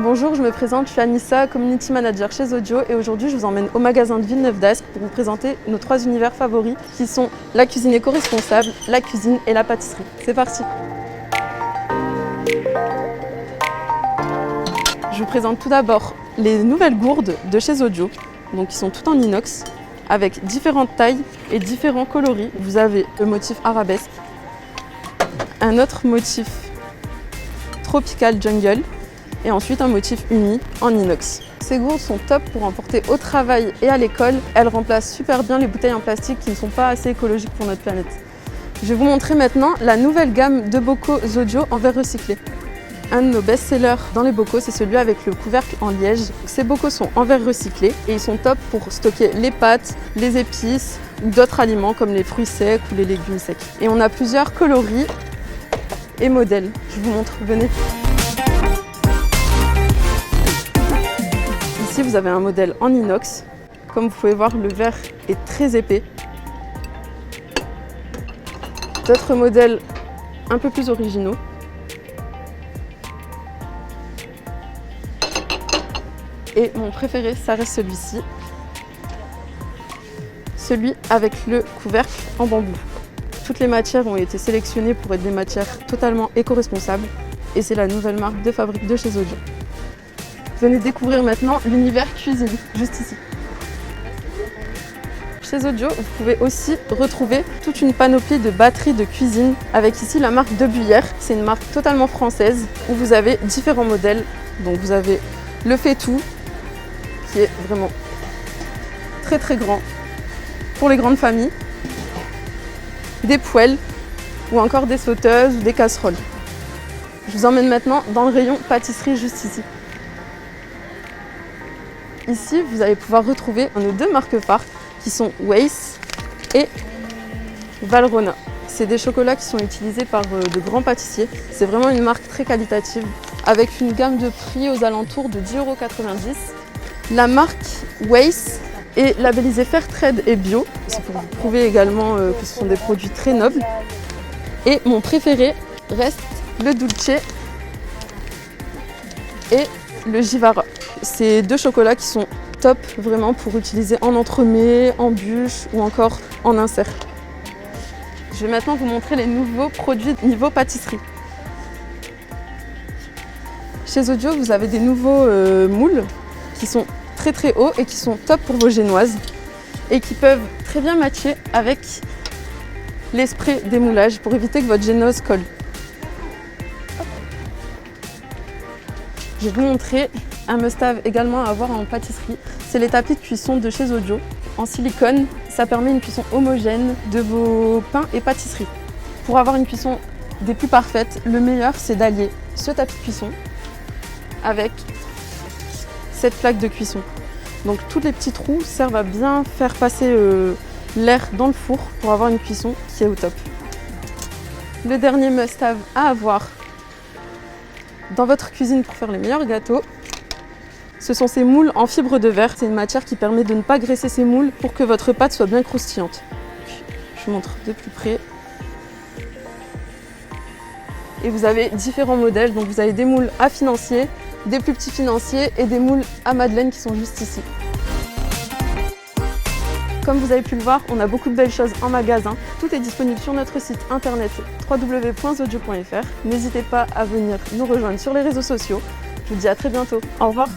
Bonjour, je me présente, je suis Anissa, Community Manager chez Zodio et aujourd'hui je vous emmène au magasin de Villeneuve d'Ascq pour vous présenter nos 3 univers favoris qui sont la cuisine éco-responsable, la cuisine et la pâtisserie. C'est parti! Je vous présente tout d'abord les nouvelles gourdes de chez Zodio, donc qui sont toutes en inox avec différentes tailles et différents coloris. Vous avez le motif arabesque, un autre motif tropical jungle et ensuite un motif uni en inox. Ces gourdes sont top pour emporter au travail et à l'école. Elles remplacent super bien les bouteilles en plastique qui ne sont pas assez écologiques pour notre planète. Je vais vous montrer maintenant la nouvelle gamme de bocaux Zodio en verre recyclé. Un de nos best-sellers dans les bocaux, c'est celui avec le couvercle en liège. Ces bocaux sont en verre recyclé et ils sont top pour stocker les pâtes, les épices ou d'autres aliments comme les fruits secs ou les légumes secs. Et on a plusieurs coloris et modèles. Je vous montre, venez. Ici, vous avez un modèle en inox. Comme vous pouvez voir, le verre est très épais. D'autres modèles un peu plus originaux. Et mon préféré, ça reste celui-ci. Celui avec le couvercle en bambou. Toutes les matières ont été sélectionnées pour être des matières totalement éco-responsables. Et c'est la nouvelle marque de fabrique de chez Zodio. Venez découvrir maintenant l'univers cuisine, juste ici. Chez Zodio, vous pouvez aussi retrouver toute une panoplie de batteries de cuisine avec ici la marque De Buyer. C'est une marque totalement française où vous avez différents modèles. Donc vous avez le Faitout qui est vraiment très très grand pour les grandes familles, des poêles ou encore des sauteuses ou des casseroles. Je vous emmène maintenant dans le rayon pâtisserie juste ici. Ici, vous allez pouvoir retrouver nos 2 marques phares qui sont Weiss et Valrhona. C'est des chocolats qui sont utilisés par de grands pâtissiers. C'est vraiment une marque très qualitative avec une gamme de prix aux alentours de 10,90 €. La marque Weiss est labellisée Fairtrade et bio. C'est pour vous prouver également que ce sont des produits très nobles. Et mon préféré reste le Dulce et le Jivara. C'est 2 chocolats qui sont top vraiment pour utiliser en entremets, en bûche ou encore en insert. Je vais maintenant vous montrer les nouveaux produits niveau pâtisserie. Chez Zodio, vous avez des nouveaux moules qui sont très très hauts et qui sont top pour vos génoises et qui peuvent très bien matcher avec les sprays d'émoulage pour éviter que votre génoise colle. Je vais vous montrer un must-have également à avoir en pâtisserie. C'est les tapis de cuisson de chez Zodio en silicone. Ça permet une cuisson homogène de vos pains et pâtisseries. Pour avoir une cuisson des plus parfaites, le meilleur c'est d'allier ce tapis de cuisson avec cette plaque de cuisson. Donc tous les petits trous servent à bien faire passer l'air dans le four pour avoir une cuisson qui est au top. Le dernier must-have à avoir dans votre cuisine pour faire les meilleurs gâteaux, ce sont ces moules en fibre de verre. C'est une matière qui permet de ne pas graisser ces moules pour que votre pâte soit bien croustillante. Je vous montre de plus près. Et vous avez différents modèles. Donc vous avez des moules à financier, des plus petits financiers et des moules à madeleine qui sont juste ici. Comme vous avez pu le voir, on a beaucoup de belles choses en magasin. Tout est disponible sur notre site internet www.zodio.fr. N'hésitez pas à venir nous rejoindre sur les réseaux sociaux. Je vous dis à très bientôt. Au revoir.